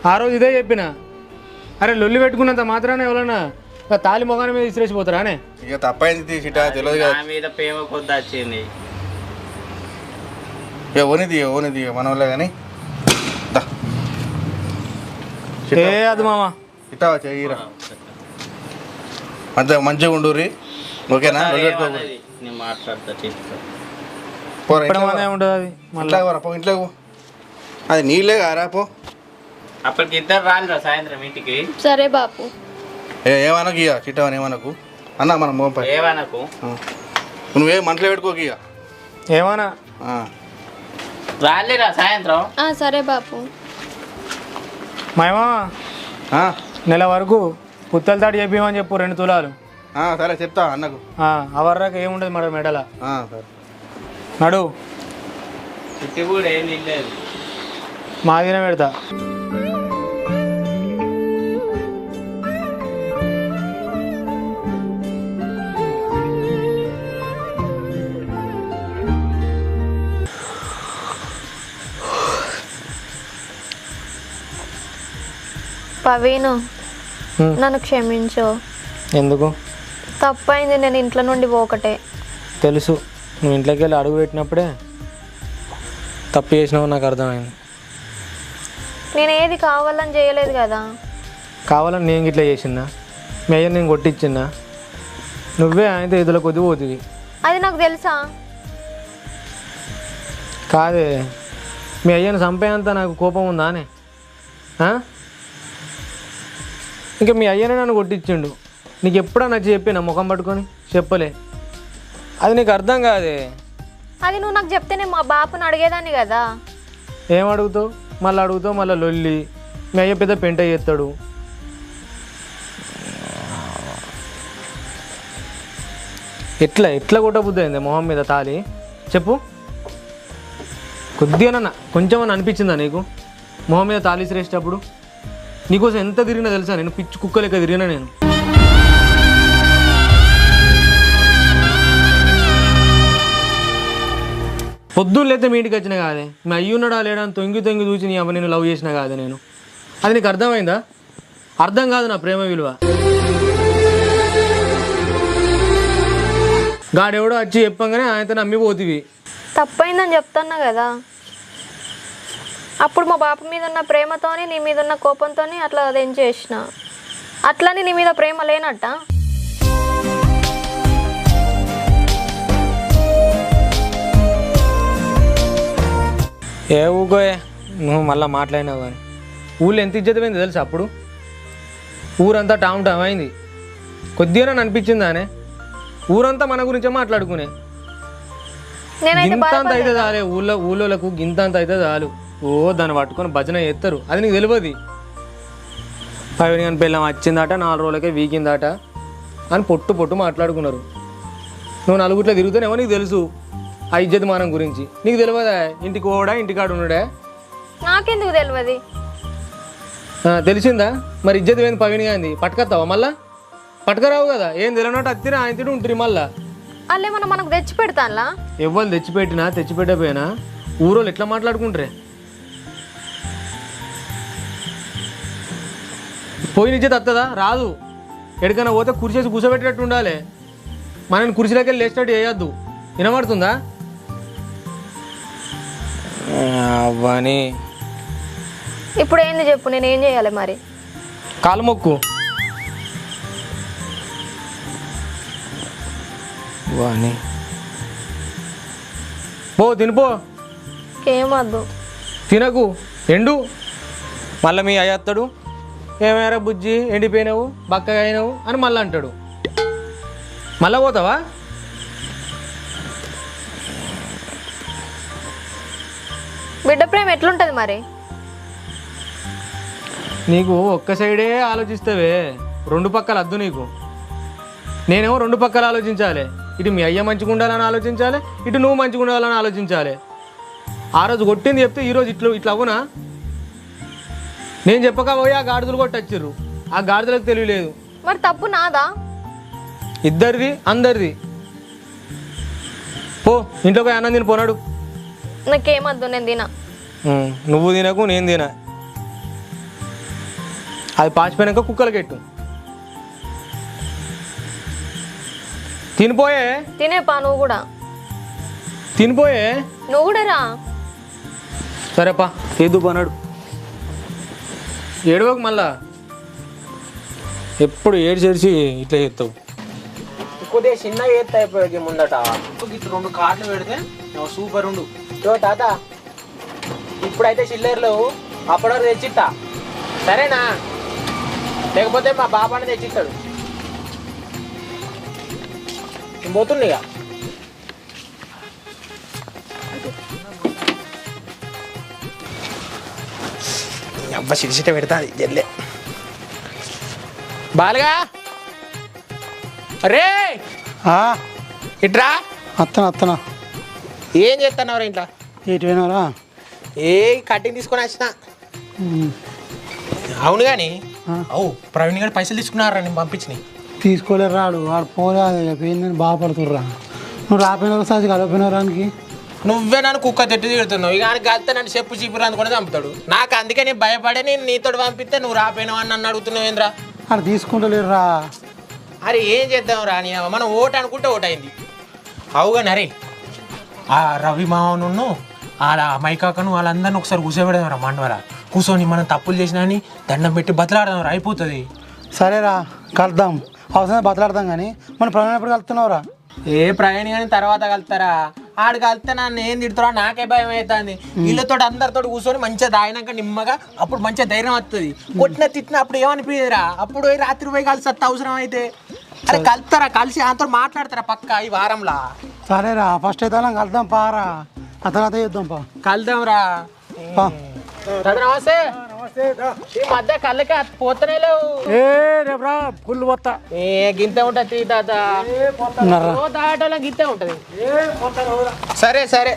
ఆ రోజు ఇదే చెప్పిన. అరే లొల్లి పెట్టుకున్నంత మాత్రాన ఎవరన్నా తాలి మొగాని మీద ఇసిరేసిపోతారా అనే? ఇక తప్పైంది చిట్టా తెలియదు కదా. నా మీద ప్రేమ కొద్ది వచ్చింది. ఇక ఓనిది మన వాళ్ళే కానీ ఏ అది మామ చిట్టా చెయ్యిరా అంతే మంచిగా ఉండుర్రి. ఓకేనా? నేను మాట్లాడతా చెప్తా. ఉంటుంది అది. ఇంట్లో అది నీళ్ళే కారా పో. అప్పటికి ఇద్దరు రాలిరా సాయంత్రం ఇంటికి. సరే బాపు. ఏమనకు ఇక చిట్టవని ఏమనకు అన్న మన మోపై ఏమనకు. నువ్వే మనసులో పెట్టుకోకు ఇక. ఏమన్నా రాలేరా సాయంత్రం. సరే బాపు. మాయమా నెల వరకు పుత్తల తాడు చెప్పమని చెప్పు 2 తులాలు. సరే చెప్తా అన్నకు. అవర్రాక ఏముండదు మేడం మెడల. సరే నడు చుట్టూ కూడా ఏం తినలేదు. మా దిన పెడతా. పవీను నన్ను క్షమించు. ఎందుకు? తప్పైంది. నేను ఇంట్లో నుండి ఒకటే తెలుసు. నువ్వు ఇంట్లోకి వెళ్ళి అడుగు పెట్టినప్పుడే తప్పు చేసినావు నాకు అర్థమైంది. నేను ఏది కావాలని చేయలేదు కదా. కావాలని నేను ఇట్లా చేసిందా? మీ అయ్యని నేను కొట్టించిందా? నువ్వే ఆయనతో ఎదుల కొద్ది పోతుంది. అది నాకు తెలుసా? కాదే, మీ అయ్యని చంపేంత నాకు కోపం ఉందా అని? ఇంకా మీ అయ్యనే నన్ను కొట్టించిండు. నీకు ఎప్పుడా నచ్చి చెప్పినా ముఖం పట్టుకొని? చెప్పలే. అది నీకు అర్థం కాదే. అది నువ్వు నాకు చెప్తే నేను మా బాపుని అడిగేదాన్ని కదా. ఏం అడుగుతావు? మళ్ళీ లొల్లి. మీ అయ్య పెద్ద పెంట చేస్తాడు. ఎట్లా కొట్టబుద్ధి అయింది మొహం మీద తాలి? చెప్పు. కొద్దిగానన్నా కొంచెమన్నా అనిపించిందా నీకు మొహం మీద తాలి శ్రేష్టప్పుడు? నీకోసం ఎంత తిరిగినా తెలుసా? నేను పిచ్చి కుక్క లెక్క తిరిగినా నేను. పొద్దున్న లేతే మీ ఇంటికి వచ్చినా కాదే, మీ అయ్యున్నాడా లేడా అని తొంగి చూసి నీ అవ్వ నేను లవ్ చేసినా కాదే నేను. అది నీకు అర్థమైందా? అర్థం కాదు నా ప్రేమ విలువ. గాడెవడో వచ్చి చెప్పంగానే ఆయనతో నమ్మిపోతివి. తప్పైందని చెప్తున్నా కదా. అప్పుడు మా బాప మీద ఉన్న ప్రేమతోని నీ మీద ఉన్న కోపంతో అట్లా అదేం చేసిన. అట్లని నీ మీద ప్రేమ లేనట్ట? ఏ ఊకోయే నువ్వు మళ్ళీ మాట్లాడినావు కానీ. ఊళ్ళో ఎంత ఇజ్జతమైంది తెలుసా అప్పుడు? ఊరంతా టామ్ అయింది. కొద్దిగా అనిపించిందానే ఊరంతా మన గురించే మాట్లాడుకునే. గింతంత అయితే చాలే ఊళ్ళోలకు గింతంత అయితే చాలు. దాన్ని పట్టుకొని భజన చేస్తారు. అది నీకు తెలియదు. పైన కానీ పిల్లం వచ్చిందట 4 రోజులకే వీకిందట అని పొట్టు మాట్లాడుకున్నారు. నువ్వు నలుగురిలో తిరుగుతానేమో నీకు తెలుసు ఆ ఇజ్జత్ మానం గురించి. నీకు తెలియదా? ఇంటికి పోవడా ఇంటికాడు ఉన్నాడా? నాకెందుకు తెలియదు? తెలిసిందా? మరి ఇజ్జత్ ఏంది పవిని గాంధీ? పట్టుకొస్తావా మళ్ళా? పట్టుకరావు కదా. ఏం తెలియనట్టు అత్తినా ఆయన తిని ఉంటుంది మళ్ళా. అల్లేమన్నా మనకు తెచ్చి పెడతానులా? ఎవ్వరు తెచ్చిపెట్టినా తెచ్చిపెట్టకపోయినా ఊరోళ్ళు ఎట్లా మాట్లాడుకుంటారే? పోయిన ఇజ్జత్ వస్తుందా? రాదు. ఎక్కడికైనా పోతే కుర్చేసి కూర్చోబెట్టేటట్టు ఉండాలి. మనని కుర్చీలోకి వెళ్ళి లేచినట్టు చేయొద్దు. వినబడుతుందా? అవ్వని ఇప్పుడు ఏంది చెప్పు, నేను ఏం చేయాలి మరి? కాలు మొక్కు. వాణి పో తినిపో. ఏమద్దు. తినకు ఎండు. మళ్ళీ మీ అయ్యత్తాడు ఏమైనా బుజ్జి ఎండిపోయినావు బక్కగా అయినావు అని మళ్ళీ అంటాడు. మళ్ళా పోతావా? బిడ్డ ప్రేమ ఎట్లుంటుంది మరి? నీకు ఒక్క సైడే ఆలోచిస్తావే, 2 పక్కల అద్దు నీకు. నేనేమో 2 పక్కలు ఆలోచించాలి. ఇటు మీ అయ్య మంచిగా ఉండాలని ఆలోచించాలి, ఇటు నువ్వు మంచిగా ఉండాలని ఆలోచించాలి. ఆ రోజు కొట్టింది చెప్తే ఈరోజు ఇట్లా అవునా? నేను చెప్పకపోయి ఆ గాడిదలు కొట్టచ్చిర్రు. ఆ గాడిదలకు తెలియలేదు. మరి తప్పు నాదా? ఇద్దరిది అందరిది. పో ఇంట్లోకి అన్నం తిని పోనాడు. నాకేమద్దు, నేను తినా. నువ్వు తినకు నేను తినా. అది పాచిపోయాక కుక్కలకి ఎట్టు. తినిపోయే తినేపా నువ్వు కూడా. తినిపోయే నువ్వు కూడా రా. సరేపా ఏదు పన్నాడు ఏడవకు మళ్ళా. ఎప్పుడు ఏడు చేసి ఇట్లా చేస్తావు. కొద్దిగా చిన్నగా ఎత్త అయిపోయి ముందట ఇటు 2 కార్లు పెడితే సూపర్ ఉండు. తాత ఇప్పుడైతే చిల్లర్లు అప్పటివరకు తెచ్చిస్తా సరేనా, లేకపోతే మా బాబాని తెచ్చిస్తాడు. నేను పోతుండే ఇక. అబ్బా చిరిచిట పెడతా జల్లే బాలుగా. అరే ఇట్రా. అత్తనా ఏం చేస్తున్నావు ఇంట్లో? ఎటు పోయినారా? ఏ కటింగ్ తీసుకొని వచ్చిన. అవును కానీ అవు ప్రవీణ్ గారు పైసలు తీసుకున్నారా నేను పంపించినాయి? తీసుకోలేరు రాడు, వాడు పోయిందని బాధపడుతుర్రా. నువ్వు రాపోయిన సార్ కలపోయిన రానికి. నువ్వే నన్ను కుక్క తిట్టి తిడుతున్నావు. ఇక ఆయన కలితే నన్ను చెప్పు చీపురు అనుకుని చంపుతాడు. నాకు అందుకే నేను భయపడే నేను నీతో పంపిస్తే నువ్వు రాపోయినావు అని నన్ను అడుగుతున్నావు ఏంద్రా? వాడు తీసుకుంటలేరురా. అరే ఏం చేద్దాం రా నీ మనం ఓటు అనుకుంటే ఓటు అయింది. అవుగాని అరే ఆ రవి మామను ఆడ మైకాకను వాళ్ళందరినీ ఒకసారి కూర్చోబెడదాం రా మండవరా. కూర్చొని మనం తప్పులు చేసినా అని దండం పెట్టి బతలాడదాం రా, అయిపోతుంది. సరేరా కలుద్దాం, అవసరం బతలాడదాం. కానీ మన ప్రయాణం ఎప్పుడు కలుతున్నావురా? ఏ ప్రయాణి కానీ తర్వాత కలుతారా? ఆడు కలిస్తే నన్ను ఏం తిడుతురా నాకే భయం అవుతుంది. వీళ్ళతో అందరితో కూర్చొని మంచిగా దాయినాక నిమ్మగా అప్పుడు మంచిగా ధైర్యం వస్తుంది. కొట్టిన తిట్టిన అప్పుడు ఏమనిపించదురా. అప్పుడు రాత్రి పోయి కలిసి అవసరం అయితే అరే కలుతారా, కలిసి అంతా మాట్లాడతారా పక్క ఈ వారంలా. సరేరా ఫస్ట్ అయితే అలా కలుద్దాం పారా, ఆ తర్వాత చేద్దాం పా. కలుద్దాం రా. నమస్తే. ఈ మధ్య కళ్ళకి పోతనే లేవు. ఫుల్ పోతా ఏ గింతే ఉంటుంది తాత, దాటలో గింతే ఉంటుంది. సరే సరే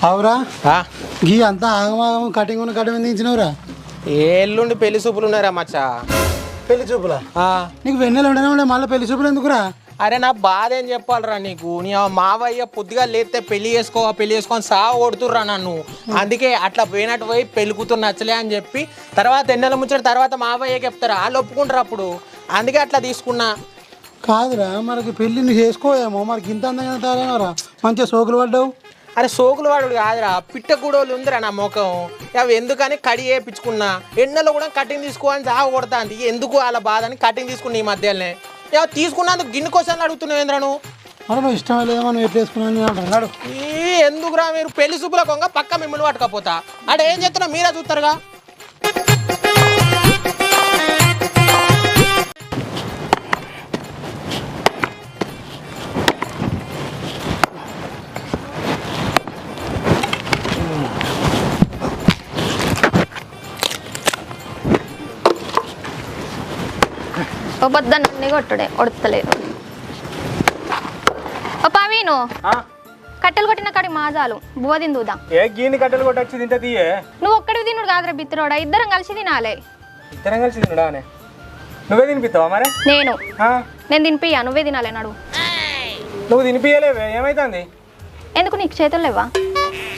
అవురా. గీ అంతా ఆగమాగం కటింగ్ దించినవురా. ఎల్లుండి పెళ్లి చూపులు ఉన్నారా మచ్చా? పెళ్లి చూపులా? నీకు వెన్నెలు ఉండనే ఉండే, మళ్ళీ పెళ్లి చూపులు ఎందుకురా? అరే నా బాధ ఏం చెప్పాలరా నీకు? నీ మావయ్య పొద్దుగా లేస్తే పెళ్లి చేసుకొని సాగు కొడుతుర్రా నన్ను. అందుకే అట్లా పోయినట్టు పోయి పెళ్లి కూతురు నచ్చలే అని చెప్పి తర్వాత ఎన్నెల ముచ్చట తర్వాత మావయ్యకి చెప్తారా, వాళ్ళు ఒప్పుకుంటారు అప్పుడు. అందుకే అట్లా తీసుకున్నా. కాదురా మనకి పెళ్లి నువ్వు చేసుకోవేమో, మనకి ఇంత అందంగా తయారైనరా, మంచిగా సోకులు పడ్డావు. అరే సోకులు వాడు కాదురా, పిట్టగూడోళ్ళు ఉందిరా నా ముఖం. అవి ఎందుకని కడి వేయించుకున్నా. ఎన్నెలో కూడా కటింగ్ తీసుకోవాలని సాగు కొడతా. ఎందుకు వాళ్ళ బాధ అని కటింగ్ తీసుకున్నా ఈ మధ్యలోనే. తీసుకున్నందుకు గిన్నె కోసం అడుగుతున్నావు ఏంద్రా నువ్వు? మరి నువ్వు ఇష్టం లేదా మనం ఎట్లా వేసుకున్నాను? ఎందుకురా మీరు పెళ్లి చూపుల కొంగ పక్క మిమ్మల్ని పట్టుకపోతా. అంటే ఏం చేస్తున్నావు మీరే చూస్తారుగా. బద్దన్ని కొట్టుడే ఒడతలేదు. పవీను కట్టెలు కొట్టిన కాడి మాజాలు బువ్వ తిందుదా. ఏ గీని కట్టెలు కొట్టచ్చి తింటే తీయే. నువ్వు ఒక్కడివి తినుడు కాదురా బిత్తిరోడా, ఇద్దరం కలిసి తినాలే. ఇద్దరం కలిసి తినుడా? నువ్వే తినిపిస్తావా మరి? నేను తినిపియ్యా, నువ్వే తినాలే నడు. నువ్వు తినిపియలేవే, ఏమైతుంది? ఎందుకు నీకు చేతులు లేవా?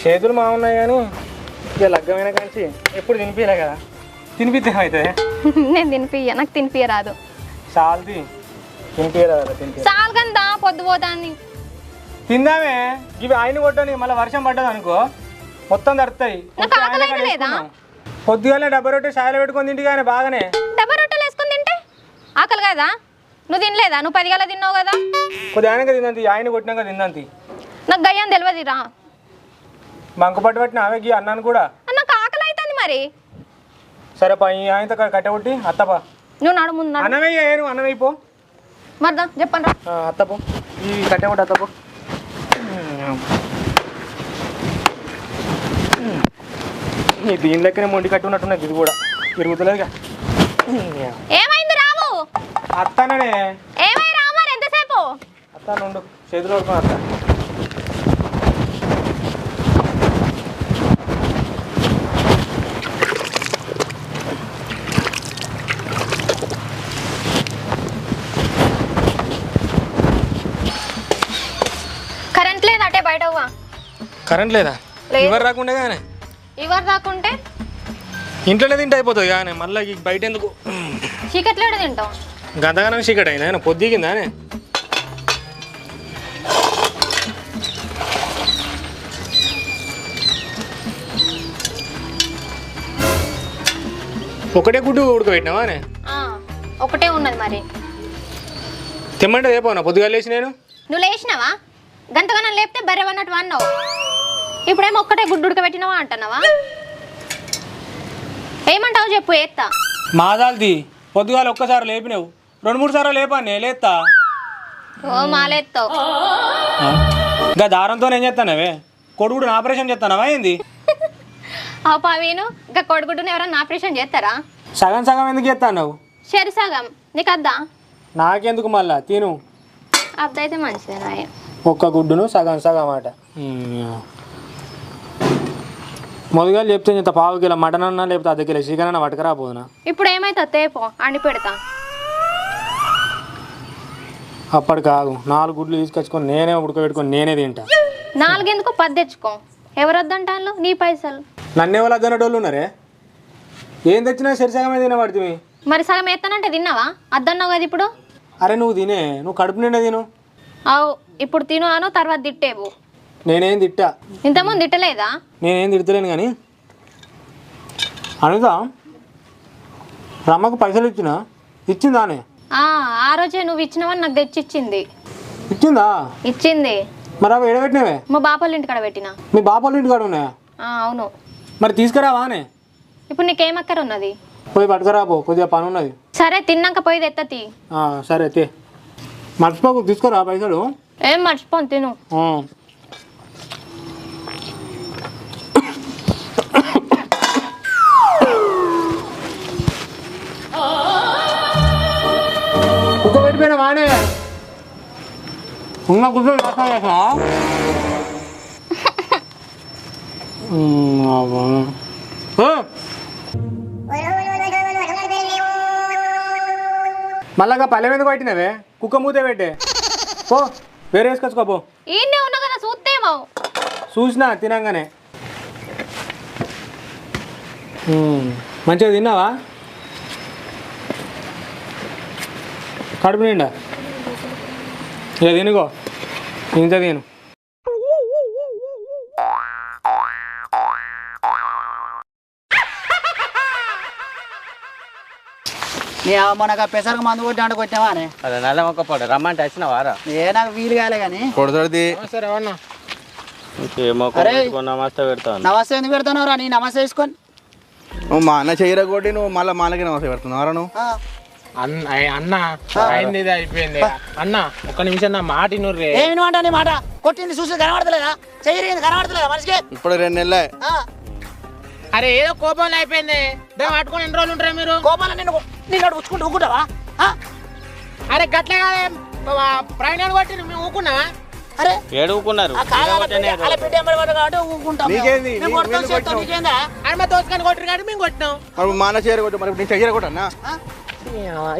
చేతులు మా ఉన్నాయి కానీ ఇక లగ్గమైన కలిసి ఎప్పుడు తినిపించలే కదా, తినిపిస్తే ఏమవుతుంది? నేను తినిపియ్యా, నాకు తినిపియ్య రాదు. చాలది తినిపించరాదు. చాలు కందా పొద్దుపోతాంది. తిందామే. ఇవి ఆయన కొట్టని మళ్ళీ వర్షం పడ్డది అనుకో మొత్తం తడుతాయి. పొద్దుగానే డబ్బా రొట్టె షాయలు పెట్టుకొని తింటి కానీ బాగానే. డబ్బా రొట్టెలు వేసుకొని తింటే ఆకలి కదా? నువ్వు తినలేదా? నువ్వు 10 గల తిన్నావు కదా. కొద్ది ఆయనక తిందంతి, ఆయన కొట్టినాక తిందంతి. నాకు గయ్యం తెలియదు రా. మంకు పట్టు పట్టిన ఆమెకి అన్నాను కూడా. నాకు ఆకలి అవుతుంది మరి. సరే పా, ఆయనతో కట్టబట్టి అత్తపా. నువ్వు నడు ముందు అన్నమయ్య, నువ్వు అన్నమైపో మర్దా చెప్పండి రా. అత్తపో, ఈ కట్టబట్టి అత్తపో. దీని లెక్కనే మొండి కట్టి ఉన్నట్టున్నది ఇది కూడా తిరుగుతలేదుగా. ఏమైంది రాము? అత్తనే. ఏమై రాము మరి ఎంతసేపు? అత్త నుండు చేతులు పడుకుని అత్త. కరెంట్ లేదా అటే బయట? కరెంట్ లేదా? ఎవరు రాకుండా కానీ ఎవరు రాకుంటే ఇంట్లోనే తింటే అయిపోతుంది కానీ మళ్ళీ బయట ఎందుకు చీకట్లో తింటాం గంతగానం చీకటి అయినా పొద్దుగిందానే ఒకటే గుడ్డు ఉడకబెట్టినావానే ఒకటే ఉన్నది మరి తిమ్మంటే రేపోనా పొద్దుగా లేచి నేను నువ్వు లేచినావా గంతగానం లేపితే బర్రెవన్నట్టు అన్నావు ఇప్పుడేమో ఒక్కటే గుడ్డు ఉడకబెట్టినావా అంటున్నావా ఏమంటావు చెప్పు ఎత్తా మాదాల్ది పొద్దుగాలు ఒక్కసారి లేపినావు 2-3 సార్లు లేపానే లేస్తా ఓ మాలేస్తావు ఇంకా దారంతో ఏం చేస్తానవే కొడుకుడు ఆపరేషన్ చేస్తానవా ఏంది పావీను ఇంకా కొడుగుడ్డుని ఎవరన్నా ఆపరేషన్ చేస్తారా సగం సగం ఎందుకు చేస్తాను సరి సగం నీకు అద్దా నాకెందుకు మళ్ళా తిను అద్ద అయితే మంచిదే నాయ ఒక్క గుడ్డును సగం సగం అట మొదలుగా చెప్తే ఇంత పావు కిలో మటన్ అన్నా లేకపోతే అర్ధ కిలో చికెన్ అన్న పట్టుకరా పోదునా ఇప్పుడు ఏమైతే తేపో అండి పెడతా అప్పటికి ఆగు 4 గుడ్లు తీసుకొచ్చుకొని నేనే ఉడకబెట్టుకొని నేనే తింటా 4 ఎందుకు 10 తెచ్చుకో ఎవరు వద్దంటాను నీ పైసలు నన్నే వాళ్ళు అద్దనటోళ్ళు ఉన్నారే ఏం తెచ్చినా సరిసగమే తినబడుతుంది మరి సగం ఎత్తానంటే తిన్నావా అద్దన్నావు కదా ఇప్పుడు అరే నువ్వు తినే నువ్వు కడుపు నిండా తిను అవు ఇప్పుడు తిను అను తర్వాత తిట్టేవు నేనేం తిట్టా ఇంతకుముందు తిట్టలేదా నేనేం తిడతలేను కానీ అనిత రమ్మకు పైసలు ఇచ్చిందానే ఆ రోజే నువ్వు ఇచ్చినవని నాకు తెచ్చిచ్చింది ఇచ్చిందా ఇచ్చింది మరి అవి ఎడబెట్టినవే మా బాపల ఇంటికాడ పెట్టిన మీ బాపాళ్ళ ఇంటి కాడ ఉన్నాయా అవును మరి తీసుకురావానే ఇప్పుడు నీకేమక్కర ఉన్నది పోయి పట్టుకురాపో కొద్దిగా పని ఉన్నది సరే తిన్నాక పోయి ఎత్తతి సరే తే మర్చిపోకు తీసుకురా పైసలు ఏం మర్చిపోను తిను కుక్క పెట్టిపోయిన వానే ఉన్న కుక్క మళ్ళా పల్లె మీద పట్టినవే కుక్క మూతే పెట్టే పో వేరే వేసుకొచ్చుకోపో ఈయనే ఉన్నా కదా చూస్తేమో చూసినా తినంగానే మంచిగా తిన్నావా కడుపు నిండా ఇక తినుకో ఇంత తిను మనకు పెసరకు మందు కొట్టినాడు కొట్టినావా అని అదే నల్ల మొక్క పడు రమ్మంటే వచ్చిన వారా ఏ నాకు వీలు కాలే కానీ కొడుతుంది సరే అన్న నమస్తే పెడతాను నమస్తే ఎందుకు పెడతావు రా నీ నమస్తే వేసుకొని నువ్వు మా అన్న చెయ్యరా కొట్టి నువ్వు మళ్ళీ మాలకి నమస్తే పెడుతున్నావు నువ్వు అన్న అయింది ఇది అయిపోయింది అన్న ఒక్క నిమిషం నా మాట నూర్రే ఏమి మాట నీ మాట కొట్టింది చూసి కనబడతలేదా చెయ్యి కనబడతలేదా మనిషికి ఇప్పుడు 2 నెలలే అరే ఏదో కోపంలో అయిపోయింది దాన్ని పట్టుకొని ఎన్ని రోజులు ఉంటారా మీరు కోపాల నిన్ను ఉచ్చుకుంటూ ఊకుంటావా అరే గట్లే కాదే ప్రయాణాలు కొట్టి మేము ఊకున్నావా అరే ఏడుకున్నారు అలా పెట్టి ఎంబడి పడ్డ కాబట్టి ఊకుంటాం నీకేంది? మేము కొడతాం చేస్తాం నీకేందా అని మా దోసుకొని కొట్టరు కానీ మేము కొట్టినాం మరి మా అన్న చెయ్యరా కొట్టి మరి నేను చెయ్యరా కొట్టన్నా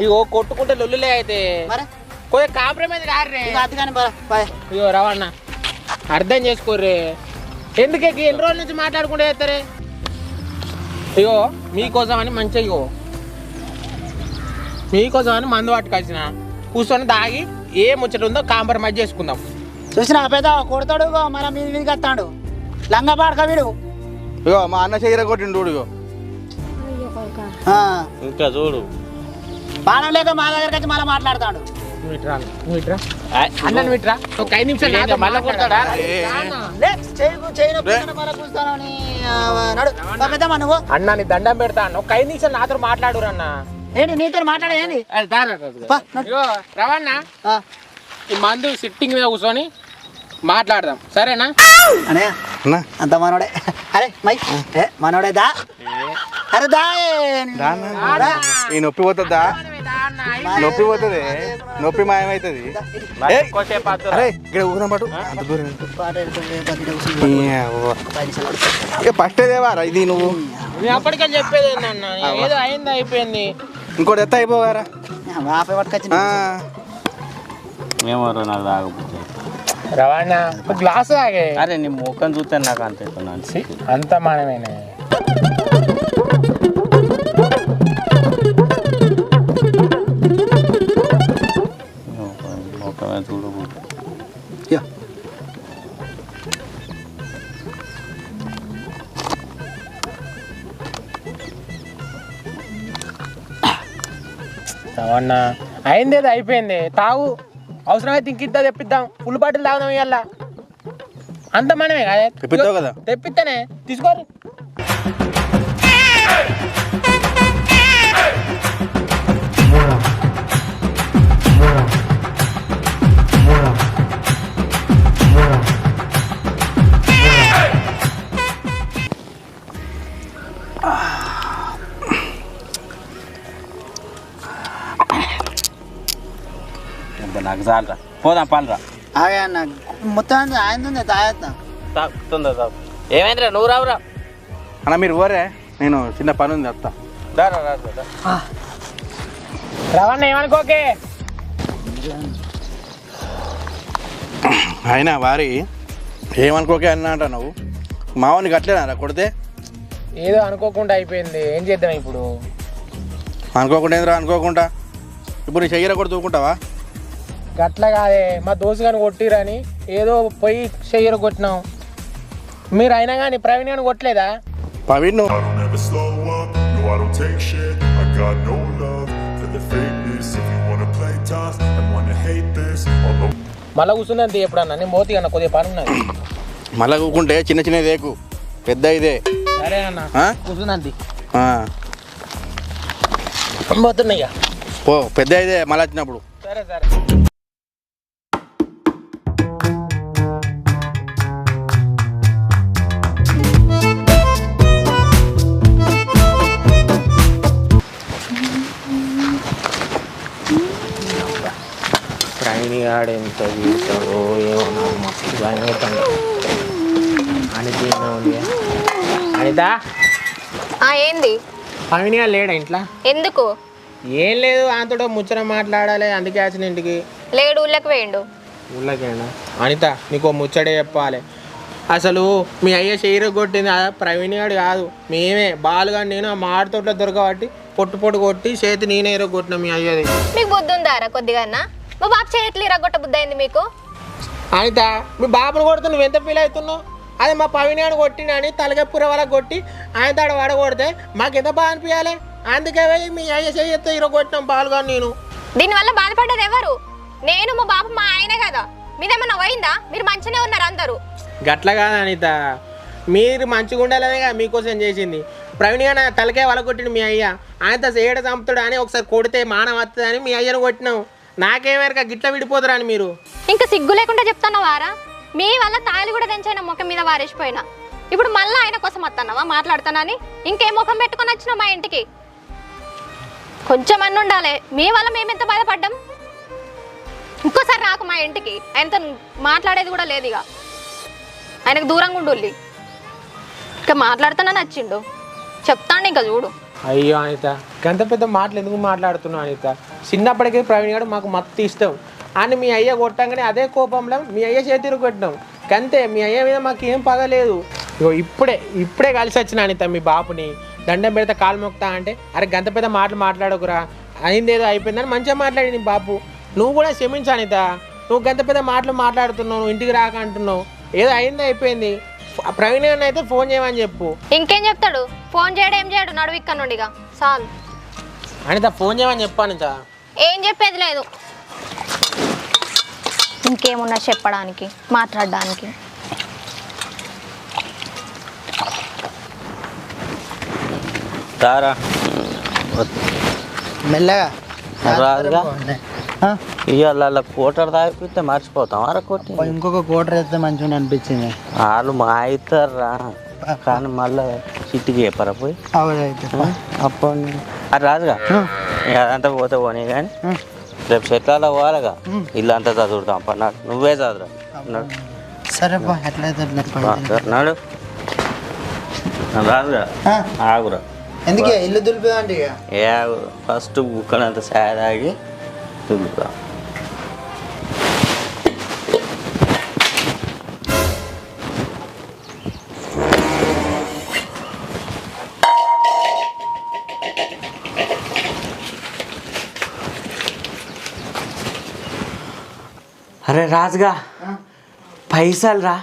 ఇగో కొట్టుకుంటే లొల్లులే అయితే మరి కొద్దిగా కాంప్రమైజ్ కారే ఇక అతిగాని బాయ్ ఇగో రవణ అర్థం చేసుకోర్రే ఎందుకే ఎన్ని రోజుల నుంచి మాట్లాడుకుంటే చేస్తారే ఇగో మీకోసం అని మంచిగా ఇగో మీకోసం అని మందు పట్టుకొచ్చిన కూర్చొని దాగి ఏ ముచ్చట ఉందో కాంప్రమైజ్ చేసుకుందాం చూసిన పెద్ద కొడతాడు మన మీద మీదకి వస్తాడు లంగా పాడక వీడు ఇగో మా అన్న చెయ్యరా కొట్టిండు చూడు ఇగో ఇంకా చూడు బాణం లేక మా దగ్గరికి వచ్చి మళ్ళీ మాట్లాడతాడు అన్నను విట్రా ఒక 5 నిమిషాలు మళ్ళీ కొడతాడా పెద్దమ్మా నువ్వు అన్న నీ దండం పెడతాను ఒక 5 నిమిషాలు నాతో మాట్లాడురు అన్న ఏంటి నీతో మాట్లాడేది రవణ ఈ మందు సిట్టింగ్ మీద కూర్చొని మాట్లాడదాం సరేనా అనే అన్నా అంత మనోడే అరే మై మనోడే దా అరే దా ఈ నొప్పి పోతుందా నొప్పి పోతుంది నొప్పి మాయమవుతుంది అరే ఇక్కడ ఊరం పాటు అంత దూరం ఇక ఫస్ట్ దేవారా ఇది నువ్వు అప్పటికే చెప్పేది ఏంటన్నా ఏదో అయింది అయిపోయింది ఇంకోటి ఎత్త అయిపోవారా ఆపే పట్టుకొచ్చి ఏమో నాకు తాగకపోతే రవాణా గ్లాస్ తాగే అరే నీ ముఖం చూస్తే నాకు అంత అవుతున్నాను అంత మనమేనే ఇక అవన్నా అయింది ఏదో అయిపోయింది తాగు అవసరమైతే ఇంకిద్దా తెప్పిద్దాం ఫుల్ బాటిల్ తాగుదాం ఇవాళ అంత మనమే కదా తెప్పిస్తావు కదా? తెప్పిస్తానే తీసుకోరు నాకు చాలరా పోదాం పాలరా ఆగే అన్న మొత్తం ఆయన తాగేద్దాం తొందర తాగు ఏమైందిరా నువ్వు రావురా అన్న మీరు ఓరే నేను చిన్న పని ఉంది వస్తా. దారా రా రవణ ఏమనుకోకే అయినా వారి ఏమనుకోకే అన్నా అంట నువ్వు మావానికి అట్లేనా కొడితే ఏదో అనుకోకుండా అయిపోయింది ఏం చేద్దాం ఇప్పుడు అనుకోకుండా ఏందిరా అనుకోకుండా ఇప్పుడు నీ చెయ్యర కూడా తూకుంటావా? గట్ల కాదే మా దోస్తు కానీ కొట్టిరని ఏదో పోయి చెయ్యరు కొట్టినాం మీరు అయినా కానీ ప్రవీణ్ కానీ కొట్టలేదా? పవీన్ నువ్వు I don't ever slow up, no I don't take shit. I got no love for the fakeness. If you wanna play tough and wanna hate this, although మళ్ళీ కూర్చుందంతే ఎప్పుడన్నా నేను మోతి అన్న కొద్దిగా పని ఉన్నది మళ్ళా కూకుంటే చిన్న చిన్న దేకు పెద్ద ఇదే సరే అన్న ఆ? కూర్చుందంతి ఆ. పోతున్నాయ్యా పో పెద్ద ఇదే మళ్ళీ వచ్చినప్పుడు. సరే సరే ప్రవీణి గాడు ఎంత వీడతాడో ఏమో నాకు మస్తు భయం అవుతాడు అనిత ఉంది అనిత ఏంది ప్రవీణి గారు లేడా ఇంట్లో ఎందుకు ఏం లేదు ఆయనతో ముచ్చట మాట్లాడాలి అందుకే వచ్చిన ఇంటికి లేడు ఊళ్ళకి వేయండు ఊళ్ళకేనా అనిత నీకు ముచ్చటే చెప్పాలి అసలు మీ అయ్య షెయిర్ కొట్టింది ప్రవీణ్ గారు కాదు మేమే బాలుగా నేను ఆ మాడితోట్లో దొరకబట్టి పొట్టు పొట్టు కొట్టి చేతి నేనే కొట్టిన మీ అయ్యది మీకు బుద్ధి ఉందారా కొద్దిగా మా బాబు చేతులు ఇరగొట్ట బుద్ధి అయింది మీకు అనిత మీ బాబుని కొడుతు నువ్వు ఎంత ఫీల్ అవుతున్నావు అదే మా ప్రవీణ్ గారు కొట్టినని తలగప్పుర వాళ్ళకి కొట్టి ఆయన తాడు వాడగొడితే మాకు ఎంత బాగా అనిపించాలి అందుకే పోయి మీ అయ్య చేతితో ఇరగొట్టినాం బాలుగా నేను దీనివల్ల బాధపడ్డది ఎవరు నేను మా బాబు మా ఆయనే కదా మీదేమన్నా పోయిందా మీరు మంచిగానే ఉన్నారు అందరూ గట్ల కాదు అనిత మీరు మంచిగా ఉండాలనే కదా మీకోసం చేసింది ప్రవీణ్ గారు తలకే వాళ్ళ కొట్టిండు మీ అయ్య ఆయనతో ఏడ చంపుతాడు అని ఒకసారి కొడితే మానం వస్తుంది అని మీ అయ్యను కొట్టినాం నాకేమేరక గిట్ల విడిపోతారా అని మీరు ఇంకా సిగ్గు లేకుండా చెప్తాను వారా మీ వల్ల తాళి కూడా తెంచైనా ముఖం మీద వారేసిపోయినా ఇప్పుడు మళ్ళీ ఆయన కోసం వస్తున్నావా మాట్లాడుతానని ఇంకేం ముఖం పెట్టుకొని వచ్చినావు మా ఇంటికి కొంచెం అన్న ఉండాలి మీ వల్ల మేమెంత బాధపడ్డాం ఇంకోసారి రాకు మా ఇంటికి ఆయనతో మాట్లాడేది కూడా లేదు ఇక ఆయనకు దూరంగా ఉండు ఇంకా మాట్లాడుతానని వచ్చిండు చెప్తాను ఇంకా చూడు అయ్యో అనిత గంత పెద్ద మాటలు ఎందుకు మాట్లాడుతున్నావు అనిత చిన్నప్పటికే ప్రవీణ్ గారు మాకు మత్తు ఇష్టం అని మీ అయ్య కొట్టంగానే అదే కోపంలో మీ అయ్య చేతిరు కొట్టినాం కంతే మీ అయ్య మీద మాకు ఏం పగలేదు ఇగో ఇప్పుడే కలిసి వచ్చిన అనిత మీ బాపుని దండం పెడితే కాలు మొక్తా అంటే అరే గంత పెద్ద మాటలు మాట్లాడకురా అయిందేదో అయిపోయిందని మంచిగా మాట్లాడి నీ బాపు నువ్వు కూడా క్షమించు అనిత నువ్వు గంత పెద్ద మాటలు మాట్లాడుతున్నావు నువ్వు ఇంటికి రాక అంటున్నావు ఏదో అయింది అయిపోయింది ప్రవీణ్ గారిని అయితే ఫోన్ చేయమని చెప్పు ఇంకేం చెప్తాడు ఫోన్ చేయడం ఏం చేయడు నడువు ఇక్కడ నుండి ఇక చాలు అనిత ఫోన్ చేయమని చెప్పు అనిత ఏం చెప్పేది లేదు ఇంకేమున్నా చెప్పడానికి మాట్లాడడానికి దారా మెల్లగా రాదుగా ఇవాళ కోటర్ తాగిపిస్తే మర్చిపోతాం అర కొట్టి ఇంకొక కోటర్ వేస్తే మంచిగా అనిపించింది వాళ్ళు మా అవుతారా కానీ మళ్ళీ చిట్టికి చెప్పరా పోయి అవునైతే అప్పుడు అది రాదుగా అదంతా పోతే పోనీ కానీ రేపు చెట్లలో పోవాలిగా ఇల్లు అంతా చదువుతాం పన్నాడు నువ్వే చదువురా సరే బా ఎట్లయితే నాడు రాదుగా ఆగురా ఎందుకే ఇల్లు దులిపేదండి ఇక ఏ ఆగు ఫస్ట్ కుక్కనంత సాయ తాగి దులుపురా అరే రాజుగా పైసలు రా.